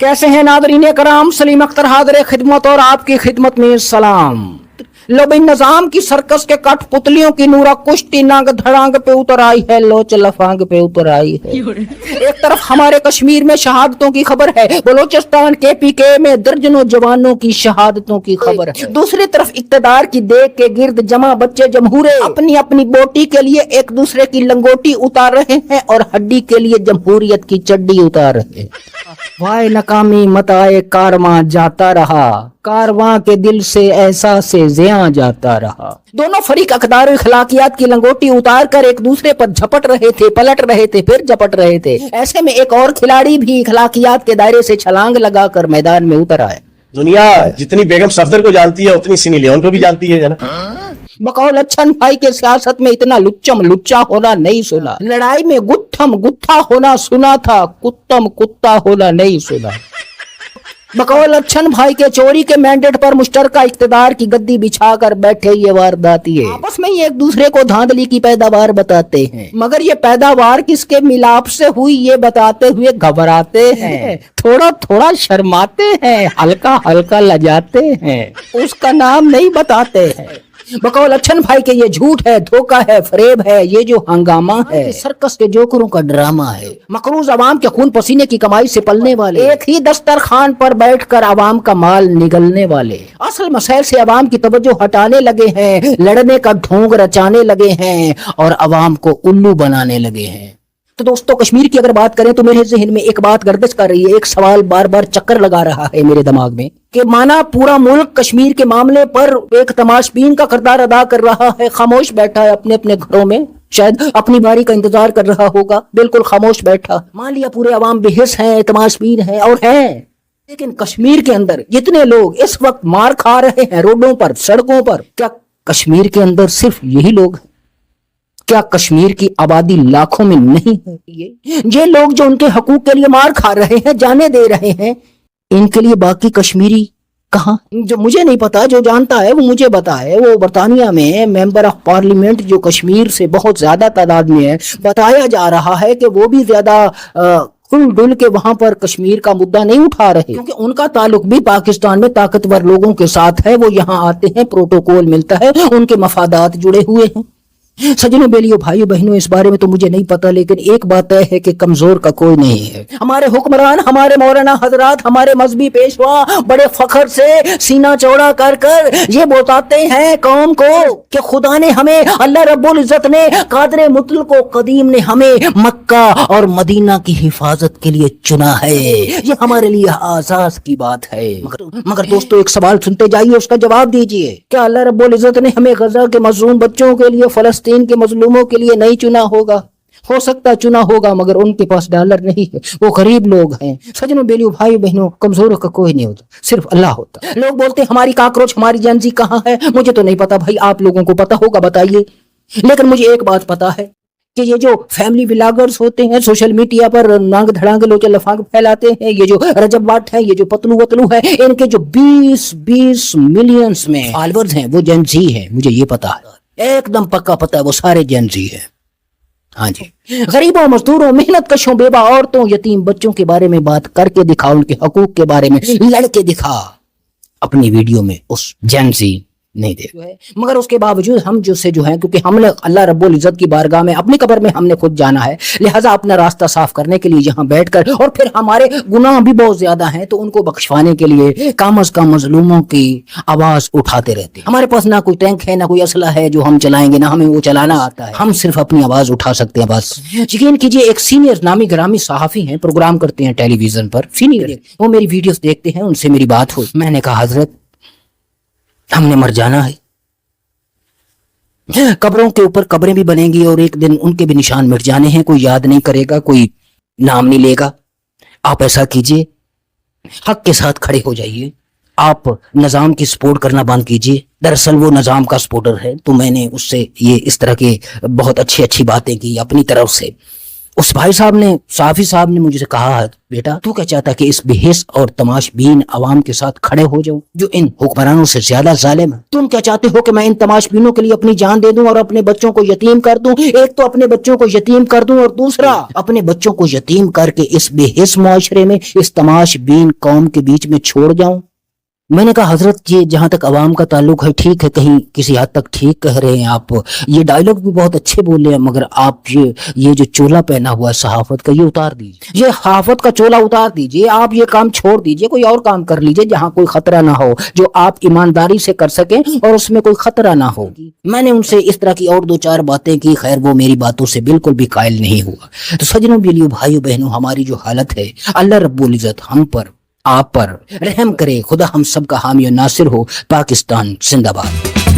कैसे हैं नादरीन कराम, सलीम अख्तर हाज़िर खिदमत और आपकी खिदमत में सलाम। लो भाई, निजाम की सर्कस के कठपुतलियों की नूरा कुश्ती नांग धड़ांग पे उतर आई है, लोच लफांग पे उतर आई है। एक तरफ हमारे कश्मीर में शहादतों की खबर है, बलोचिस्तान के पीके में दर्जनों जवानों की शहादतों की खबर है। दूसरी तरफ इक्तदार की देख के गिर्द जमा बच्चे जमहूरे अपनी अपनी बोटी के लिए एक दूसरे की लंगोटी उतार रहे हैं और हड्डी के लिए जमहूरियत की चड्डी उतार रहे हैं। वाय नकामी मत आए कारवां जाता रहा, कारवां के दिल से ऐसा से ज़िया जाता रहा। दोनों फरीक अकदार इखलाकियात की लंगोटी उतार कर एक दूसरे पर झपट रहे थे, पलट रहे थे, फिर झपट रहे थे। ऐसे में एक और खिलाड़ी भी इखलाकियात के दायरे से छलांग लगाकर मैदान में उतर आए। दुनिया जितनी बेगम सफदर को जानती है उतनी सिनी लियोन को भी जानती है जना। बकौल अच्छन भाई के सियासत में इतना लुच्चम लुच्चा होना नहीं सुना, लड़ाई में गुत्थम गुत्था होना सुना था, कुत्तम कुत्ता होना नहीं सुना। बकौल अच्छन भाई के चोरी के मैंडेट पर मुश्तरका इख्तिदार की गद्दी बिछाकर बैठे ये वारदाती है। आपस में ही एक दूसरे को धांधली की पैदावार बताते हैं, मगर ये पैदावार किसके मिलाप से हुई ये बताते हुए घबराते हैं, थोड़ा थोड़ा शर्माते हैं, हल्का हल्का लजाते हैं, उसका नाम नहीं बताते हैं। बकौल अच्छन भाई के ये झूठ है, धोखा है, फरेब है, ये जो हंगामा है सर्कस के जोकरों का ड्रामा है। मकरूज अवाम के खून पसीने की कमाई से पलने वाले, एक ही दस्तरखान पर बैठकर अवाम का माल निगलने वाले असल मसैल से अवाम की तवज्जो हटाने लगे हैं, लड़ने का ढोंग रचाने लगे हैं और अवाम को उल्लू बनाने लगे हैं। तो दोस्तों, कश्मीर की अगर बात करें तो मेरे जहन में एक बात गर्दिश कर रही है, एक सवाल बार बार चक्कर लगा रहा है मेरे दिमाग में कि माना पूरा मुल्क कश्मीर के मामले पर एक तमाशबीन का किरदार अदा कर रहा है, खामोश बैठा है अपने अपने घरों में, शायद अपनी बारी का इंतजार कर रहा होगा, बिल्कुल खामोश बैठा। मान लिया पूरे अवाम बेहिस हैं, तमाशबीन हैं और हैं, लेकिन कश्मीर के अंदर जितने लोग इस वक्त मार खा रहे हैं रोडों पर, सड़कों पर, क्या कश्मीर के अंदर सिर्फ यही लोग हैं? क्या कश्मीर की आबादी लाखों में नहीं है? ये लोग जो उनके हकूक के लिए मार खा रहे हैं, जाने दे रहे हैं, इनके लिए बाकी कश्मीरी कहाँ? जो मुझे नहीं पता, जो जानता है वो मुझे बताए। वो बरतानिया में मेंबर ऑफ पार्लियामेंट जो कश्मीर से बहुत ज्यादा तादाद में है, बताया जा रहा है कि वो भी ज्यादा खुल डुल के वहां पर कश्मीर का मुद्दा नहीं उठा रहे, क्योंकि उनका ताल्लुक भी पाकिस्तान में ताकतवर लोगों के साथ है। वो यहाँ आते हैं, प्रोटोकॉल मिलता है, उनके मफादात जुड़े हुए हैं। सजनों बेलियों भाइयों बहनों, इस बारे में तो मुझे नहीं पता, लेकिन एक बात तय है कि कमजोर का कोई नहीं है। हमारे हुक्मरान, हमारे मौलाना हजरात, हमारे मजहबी पेशवा बड़े फखर से सीना चौड़ा कर कर ये बताते हैं कौम को कि खुदा ने हमें, अल्लाह रब्बुल इज्जत ने, कादरे मुतल को कदीम ने हमें मक्का और मदीना की हिफाजत के लिए चुना है। ये हमारे लिए आजाज की बात है। मगर दोस्तों, एक सवाल सुनते जाइए, उसका जवाब दीजिए। क्या अल्लाह रब्बुल इज्जत ने हमें गजा के मजलूम बच्चों के लिए, फलस्तीन के मजलूमों के लिए नहीं चुना होगा? हो सकता चुना होगा, मगर उनके पास डॉलर नहीं है, वो गरीब लोग हैं। सजनों बेलियों भाइयों बहनों, कमजोरों का कोई नहीं होता, सिर्फ अल्लाह होता। लोग बोलते हैं हमारी काकरोच, हमारी जेनजी कहाँ है? मुझे तो नहीं पता भाई, आप लोगों को पता होगा, बताइए। लेकिन मुझे एक बात पता है कि ये जो फैमिली व्लॉगर्स होते हैं, सोशल मीडिया पर नांग धड़ांग लोचे लफांग फैलाते हैं, ये जो रजब वाट है, ये जो पतलू वतलू है, इनके जो 20 मिलियंस में फॉलोअर्स हैं वो जेनजी हैं। मुझे ये पता है, एकदम पक्का पता है, वो सारे जेनजी हैं। हाँ जी, गरीबों, मजदूरों, मेहनत कशों, बेवा औरतों, यतीम बच्चों के बारे में बात करके दिखा, उनके हकूक के बारे में लड़के दिखा अपनी वीडियो में, उस जेनजी नहीं दे। मगर उसके बावजूद हम जो है, क्योंकि हमने अल्लाह रब्बुल इज्जत की बारगाह में अपनी कब्र में हमने खुद जाना है, लिहाजा अपना रास्ता साफ करने के लिए यहाँ बैठकर, और फिर हमारे गुनाह भी बहुत ज्यादा हैं तो उनको बख्शवाने के लिए कम अज कम मजलूमों की आवाज उठाते रहते हैं। हमारे पास ना कोई टैंक है, ना कोई असला है जो हम चलाएंगे, ना हमें वो चलाना आता है, हम सिर्फ अपनी आवाज उठा सकते हैं बस। यकीन कीजिए, एक सीनियर नामी ग्रामी सहाफी हैं, प्रोग्राम करते हैं टेलीविजन पर, सीनियर, वो मेरी वीडियोस देखते हैं, उनसे मेरी बात हुई। मैंने कहा, हजरत हमने मर जाना है, कब्रों के ऊपर कब्रें भी बनेंगी और एक दिन उनके भी निशान मिट जाने हैं, कोई याद नहीं करेगा, कोई नाम नहीं लेगा। आप ऐसा कीजिए, हक के साथ खड़े हो जाइए, आप निजाम की सपोर्ट करना बंद कीजिए। दरअसल वो निजाम का सपोर्टर है, तो मैंने उससे ये इस तरह के बहुत अच्छी बातें की अपनी तरफ से, اس بھائی صاحب نے صحافی صاحب نے مجھے سے کہا ہے بیٹا تو کیا چاہتا ہے کہ اس بحیث اور تماش بین عوام کے ساتھ کھڑے ہو جاؤں جو ان حکمرانوں سے زیادہ ظالم ہے؟ تم کیا چاہتے ہو کہ میں ان تماش بینوں کے لیے اپنی جان دے دوں اور اپنے بچوں کو یتیم کر دوں؟ ایک تو اپنے بچوں کو یتیم کر دوں اور دوسرا اپنے بچوں کو یتیم کر کے اس بحیث معاشرے میں اس تماش بین قوم کے بیچ میں چھوڑ جاؤں؟ میں نے کہا حضرت یہ جہاں تک عوام کا تعلق ہے ٹھیک ہے، کہیں کسی حد تک ٹھیک کہہ رہے ہیں آپ، یہ ڈائلگ بھی بہت اچھے بول رہے ہیں، مگر آپ یہ جو چولا پہنا ہوا ہے صحافت کا یہ اتار دیجیے، یہ صحافت کا چولا اتار دیجیے، آپ یہ کام چھوڑ دیجیے، کوئی اور کام کر لیجیے جہاں کوئی خطرہ نہ ہو، جو آپ ایمانداری سے کر سکیں اور اس میں کوئی خطرہ نہ ہو۔ میں نے ان سے اس طرح کی اور دو چار باتیں کی، خیر وہ میری باتوں سے بالکل بھی قائل نہیں ہوا۔ تو سجنوں کے لیے بھائیو بہنوں، ہماری جو حالت ہے، اللہ رب العزت ہم پر آپ پر رحم کرے، خدا ہم سب کا حامی و ناصر ہو۔ پاکستان زندہ باد۔